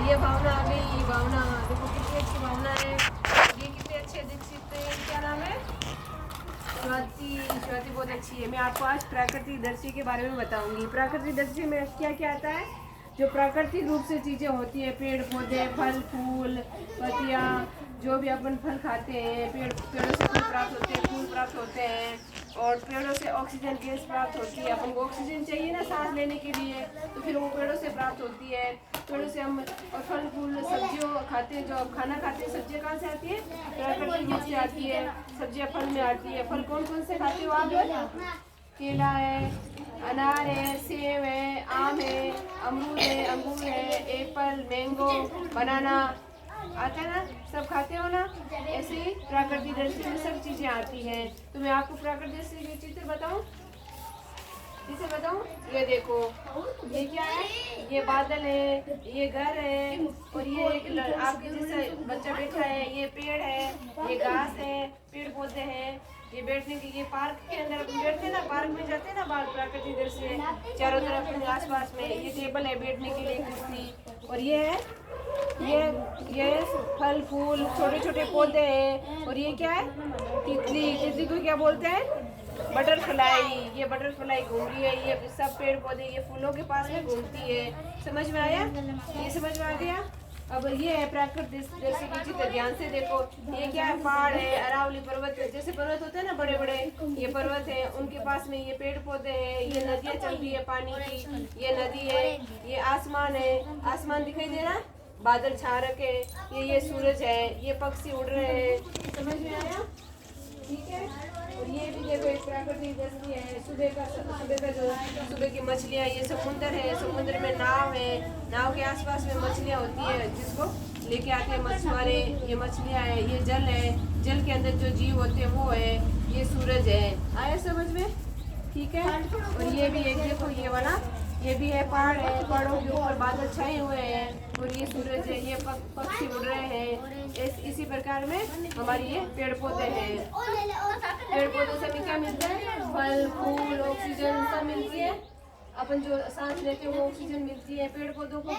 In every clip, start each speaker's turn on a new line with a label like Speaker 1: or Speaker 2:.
Speaker 1: ये भावना आ गई, भावना देखो कितनी अच्छी भावना है। ये कितने अच्छे दीक्षित, क्या नाम है? स्वाति। स्वाति बहुत अच्छी है। मैं आपको आज प्राकृतिकदर्शी के बारे में बताऊंगी। प्राकृतिकदर्शी में क्या क्या आता है? जो प्राकृतिक रूप से चीज़ें होती है, पेड़ पौधे, फल फूल, पत्तियाँ, जो भी अपन फल खाते हैं, पेड़ों से फल प्राप्त होते हैं, फूल प्राप्त होते हैं, और पेड़ों से ऑक्सीजन गैस प्राप्त होती है। अपन को ऑक्सीजन चाहिए ना सांस लेने के लिए, तो फिर वो पेड़ों से प्राप्त होती है। पेड़ों से हम और फल फूल सब्जियों खाते हैं, जो हम खाना खाते हैं, सब्जियाँ कहाँ से आती है? प्राकृतिक रूप से आती है। सब्जियाँ फल में आती है। फल कौन कौन से खाते हो आप? केला है, अनार है, सेब है, आम है, अमरूद है, अंगूर है, एप्पल, मैंगो, बनाना आता है ना, सब खाते हो ना। ऐसे ही प्राकृतिक दृष्टि में सब चीजें आती हैं। तो मैं आपको प्राकृतिक दृष्टि के चित्र बताऊं? किसे बताऊं? ये देखो, ये क्या है? ये बादल है, ये घर है, और ये एक आपके जैसा बच्चा बैठा है। ये पेड़ है, ये घास है, पेड़ पौधे हैं। ये बैठने के, ये पार्क के अंदर अपन बैठते हैं ना, पार्क में जाते हैं ना, बाहर प्राकृतिक दृश्य चारों तरफ आसपास में। ये टेबल है बैठने के लिए, कुर्सी, और ये है ये फल फूल, छोटे छोटे पौधे हैं। और ये क्या है? तितली। तितली को क्या बोलते हैं? बटरफ्लाई। ये बटरफ्लाई घूम रही है। ये सब पेड़ पौधे, ये फूलों के पास में घूमती है। समझ में आया? ये समझ में आ गया? अब ये है प्राकृतिक दृश्य की चित्र। ध्यान से देखो, ये क्या है? पहाड़ है, अरावली पर्वत है। जैसे पर्वत होते हैं ना बड़े बड़े, ये पर्वत है, उनके पास में ये पेड़ पौधे हैं। ये नदियाँ चल रही है पानी की, ये नदी है। ये आसमान है, आसमान दिखाई दे रहा है, बादल छा रखे। ये सूरज है, ये पक्षी उड़ रहे हैं। समझ में आया? ठीक है। और ये भी देखो एक प्राकृतिक दृश्य है। सुबह का जो सुबह की मछलियाँ, ये समुद्र है, समुद्र में नाव है, नाव के आसपास में मछलियाँ होती है, जिसको लेके आते हैं मछुआरे। ये मछलियाँ है, ये जल है, जल के अंदर जो जीव होते हैं वो है। ये सूरज है। आया समझ में? ठीक है। और ये भी एक देखो, ये वाला, ये भी है पहाड़ है, पहाड़ों के ऊपर बादल छाए हुए हैं, और ये सूरज है, ये पक्षी उड़ रहे हैं। इसी प्रकार में हमारी ये पेड़ पौधे हैं। पेड़ पौधों से क्या मिलता है? फल फूल, ऑक्सीजन सब मिलती है। अपन जो सांस लेते हैं वो ऑक्सीजन मिलती है। पेड़ पौधों को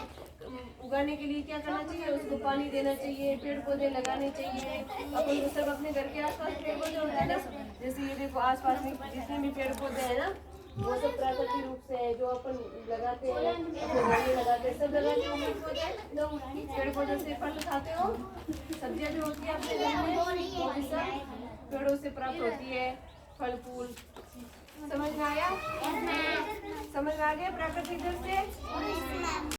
Speaker 1: उगाने के लिए क्या करना चाहिए? उसको पानी देना चाहिए, पेड़ पौधे लगाने चाहिए। अपन को सब अपने घर के आसपास पेड़ पौधे लगाना। जैसे ये देखो आसपास में जितने भी पेड़ पौधे हैं ना, वो सब प्राकृतिक रूप से है, जो अपन लगाते हैं, अपने घर में लगाते हैं, सब लगाते हो। पेड़ पौधों से फल खाते हो, सब्जियां भी होती है अपने घर में, वो भी सब पेड़ों से प्राप्त होती है, फल फूल। समझ में आया? समझ में आ गया प्राकृतिक दृश्य से?